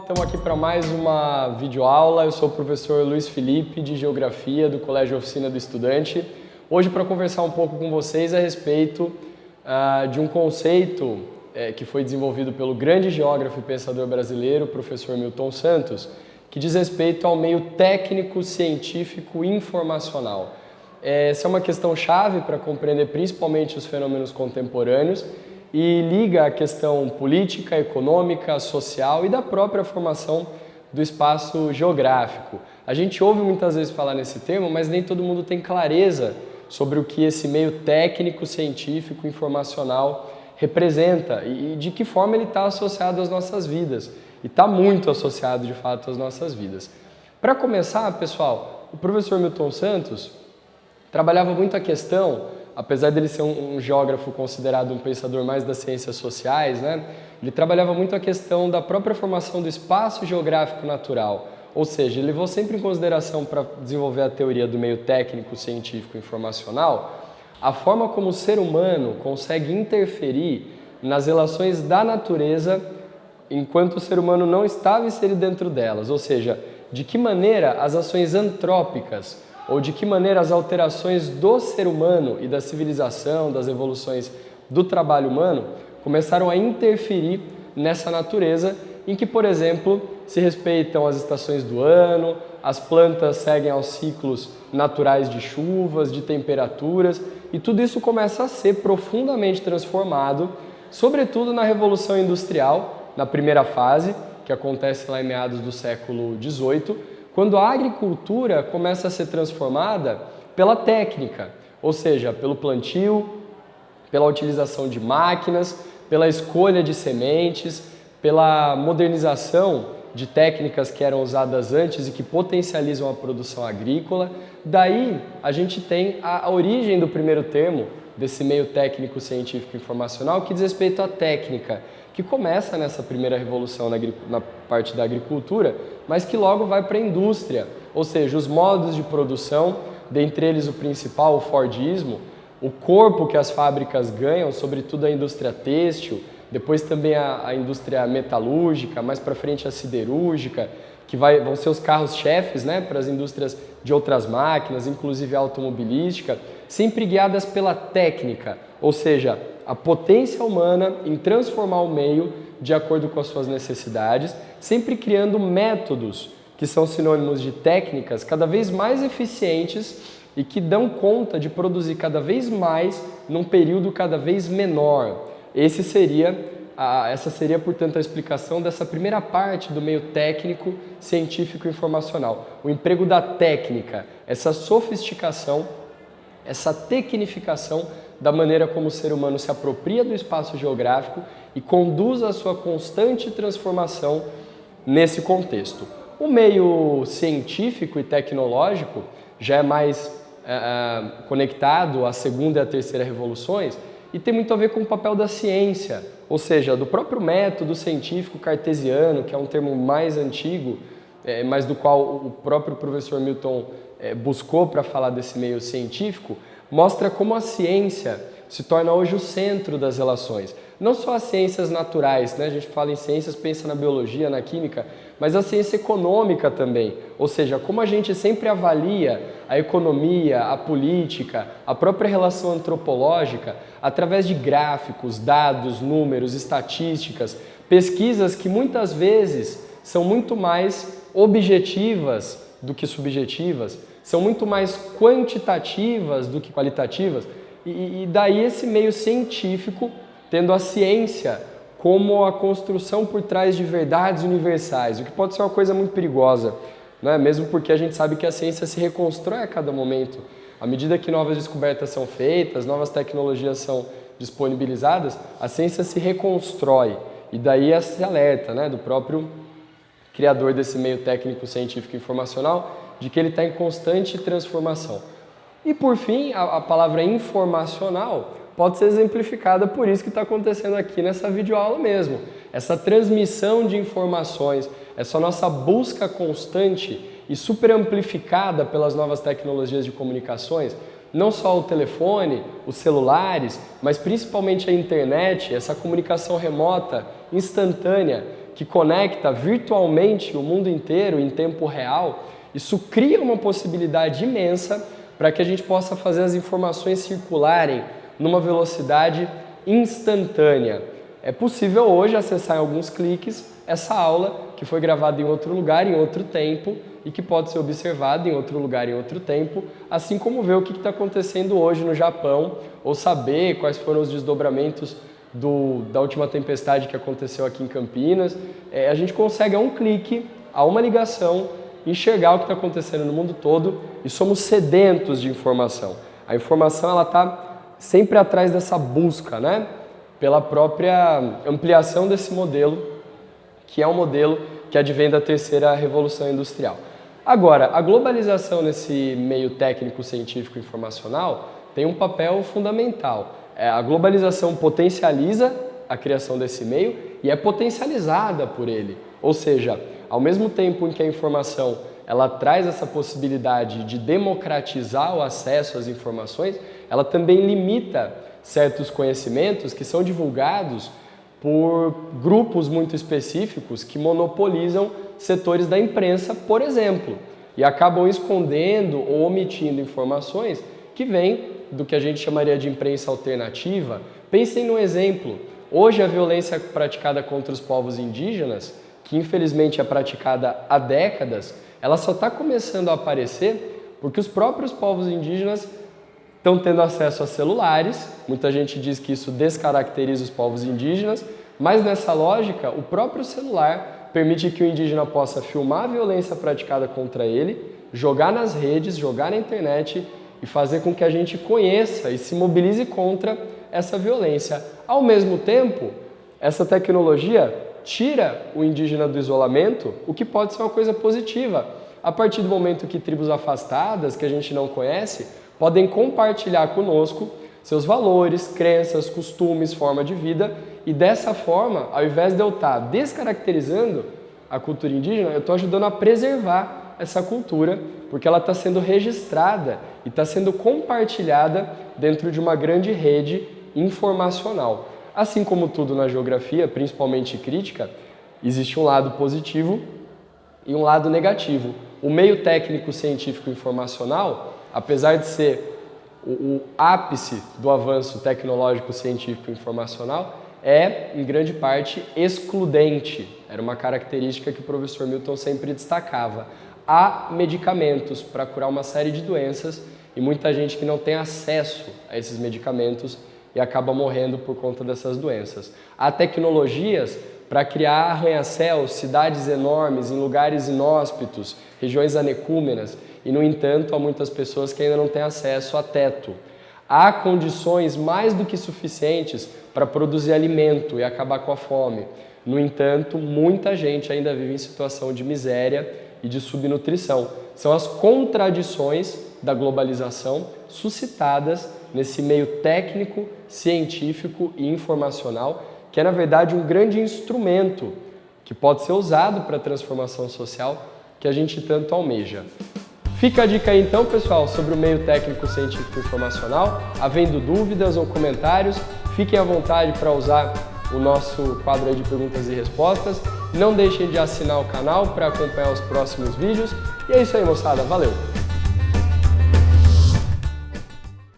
Estamos aqui para mais uma videoaula. Eu sou o professor Luiz Felipe, de Geografia, do Colégio Oficina do Estudante. Hoje para conversar um pouco com vocês a respeito de um conceito que foi desenvolvido pelo grande geógrafo e pensador brasileiro, professor Milton Santos, que diz respeito ao meio técnico, científico e informacional. Essa é uma questão chave para compreender principalmente os fenômenos contemporâneos e liga a questão política, econômica, social e da própria formação do espaço geográfico. A gente ouve muitas vezes falar nesse termo, mas nem todo mundo tem clareza sobre o que esse meio técnico, científico, informacional representa e de que forma ele está associado às nossas vidas. E está muito associado, de fato, às nossas vidas. Para começar, pessoal, o professor Milton Santos trabalhava muito a questão, apesar dele ser um geógrafo considerado um pensador mais das ciências sociais, né? Ele trabalhava muito a questão da própria formação do espaço geográfico natural, ou seja, ele levou sempre em consideração para desenvolver a teoria do meio técnico, científico e informacional, a forma como o ser humano consegue interferir nas relações da natureza enquanto o ser humano não estava inserido dentro delas, ou seja, de que maneira as ações antrópicas ou de que maneira as alterações do ser humano e da civilização, das evoluções do trabalho humano, começaram a interferir nessa natureza em que, por exemplo, se respeitam as estações do ano, as plantas seguem aos ciclos naturais de chuvas, de temperaturas, e tudo isso começa a ser profundamente transformado, sobretudo na Revolução Industrial, na primeira fase, que acontece lá em meados do século XVIII, quando a agricultura começa a ser transformada pela técnica, ou seja, pelo plantio, pela utilização de máquinas, pela escolha de sementes, pela modernização de técnicas que eram usadas antes e que potencializam a produção agrícola. Daí a gente tem a origem do primeiro termo desse meio técnico, científico e informacional que diz respeito à técnica, que começa nessa primeira revolução na parte da agricultura, mas que logo vai para a indústria, ou seja, os modos de produção, dentre eles o principal, o Fordismo, o corpo que as fábricas ganham, sobretudo a indústria têxtil, depois também a indústria metalúrgica, mais para frente a siderúrgica, que vão ser os carros-chefes, né, para as indústrias de outras máquinas, inclusive a automobilística, sempre guiadas pela técnica, ou seja, a potência humana em transformar o meio de acordo com as suas necessidades, sempre criando métodos que são sinônimos de técnicas cada vez mais eficientes e que dão conta de produzir cada vez mais num período cada vez menor. Essa seria, portanto, a explicação dessa primeira parte do meio técnico, científico e informacional. O emprego da técnica, essa sofisticação, essa tecnificação da maneira como o ser humano se apropria do espaço geográfico e conduz a sua constante transformação nesse contexto. O meio científico e tecnológico já é mais conectado à segunda e à terceira revoluções e tem muito a ver com o papel da ciência, ou seja, do próprio método científico cartesiano, que é um termo mais antigo, mas do qual o próprio professor Milton buscou para falar desse meio científico, mostra como a ciência se torna hoje o centro das relações. Não só as ciências naturais, né? A gente fala em ciências, pensa na biologia, na química, mas a ciência econômica também. Ou seja, como a gente sempre avalia a economia, a política, a própria relação antropológica, através de gráficos, dados, números, estatísticas, pesquisas que muitas vezes são muito mais objetivas do que subjetivas, são muito mais quantitativas do que qualitativas, e daí esse meio científico tendo a ciência como a construção por trás de verdades universais, o que pode ser uma coisa muito perigosa, né? Mesmo porque a gente sabe que a ciência se reconstrói a cada momento. À medida que novas descobertas são feitas, novas tecnologias são disponibilizadas, a ciência se reconstrói, e daí esse alerta, né, do próprio criador desse meio técnico, científico e informacional, de que ele está em constante transformação. E por fim, a palavra informacional pode ser exemplificada por isso que está acontecendo aqui nessa videoaula mesmo. Essa transmissão de informações, essa nossa busca constante e super amplificada pelas novas tecnologias de comunicações, não só o telefone, os celulares, mas principalmente a internet, essa comunicação remota, instantânea, que conecta virtualmente o mundo inteiro em tempo real, isso cria uma possibilidade imensa para que a gente possa fazer as informações circularem numa velocidade instantânea. É possível hoje acessar em alguns cliques essa aula que foi gravada em outro lugar, em outro tempo, e que pode ser observada em outro lugar, em outro tempo, assim como ver o que está acontecendo hoje no Japão, ou saber quais foram os desdobramentos da última tempestade que aconteceu aqui em Campinas. A gente consegue, a um clique, a uma ligação, enxergar o que está acontecendo no mundo todo, e somos sedentos de informação. A informação ela está sempre atrás dessa busca, né? Pela própria ampliação desse modelo, que é um modelo que advém da terceira revolução industrial. Agora, a globalização nesse meio técnico, científico e informacional tem um papel fundamental. A globalização potencializa a criação desse meio e é potencializada por ele. Ou seja, ao mesmo tempo em que a informação ela traz essa possibilidade de democratizar o acesso às informações, ela também limita certos conhecimentos que são divulgados por grupos muito específicos que monopolizam setores da imprensa, por exemplo, e acabam escondendo ou omitindo informações que vêm do que a gente chamaria de imprensa alternativa. Pensem num exemplo. Hoje a violência praticada contra os povos indígenas, que infelizmente é praticada há décadas, ela só está começando a aparecer porque os próprios povos indígenas estão tendo acesso a celulares. Muita gente diz que isso descaracteriza os povos indígenas, mas nessa lógica, o próprio celular permite que o indígena possa filmar a violência praticada contra ele, jogar nas redes, jogar na internet e fazer com que a gente conheça e se mobilize contra essa violência. Ao mesmo tempo, essa tecnologia tira o indígena do isolamento, o que pode ser uma coisa positiva. A partir do momento que tribos afastadas, que a gente não conhece, podem compartilhar conosco seus valores, crenças, costumes, forma de vida, e dessa forma, ao invés de eu estar descaracterizando a cultura indígena, eu estou ajudando a preservar essa cultura, porque ela está sendo registrada e está sendo compartilhada dentro de uma grande rede informacional. Assim como tudo na geografia, principalmente crítica, existe um lado positivo e um lado negativo. O meio técnico, científico e informacional, apesar de ser o ápice do avanço tecnológico, científico e informacional, é, em grande parte, excludente. Era uma característica que o professor Milton sempre destacava. Há medicamentos para curar uma série de doenças e muita gente que não tem acesso a esses medicamentos e acaba morrendo por conta dessas doenças. Há tecnologias para criar arranha-céus, cidades enormes, em lugares inóspitos, regiões anecúmenas, e, no entanto, há muitas pessoas que ainda não têm acesso a teto. Há condições mais do que suficientes para produzir alimento e acabar com a fome. No entanto, muita gente ainda vive em situação de miséria e de subnutrição. São as contradições da globalização suscitadas nesse meio técnico, científico e informacional, que é, na verdade, um grande instrumento que pode ser usado para a transformação social que a gente tanto almeja. Fica a dica aí então, pessoal, sobre o meio técnico, científico e informacional. Havendo dúvidas ou comentários, fiquem à vontade para usar o nosso quadro aí de perguntas e respostas. Não deixem de assinar o canal para acompanhar os próximos vídeos. E é isso aí, moçada. Valeu!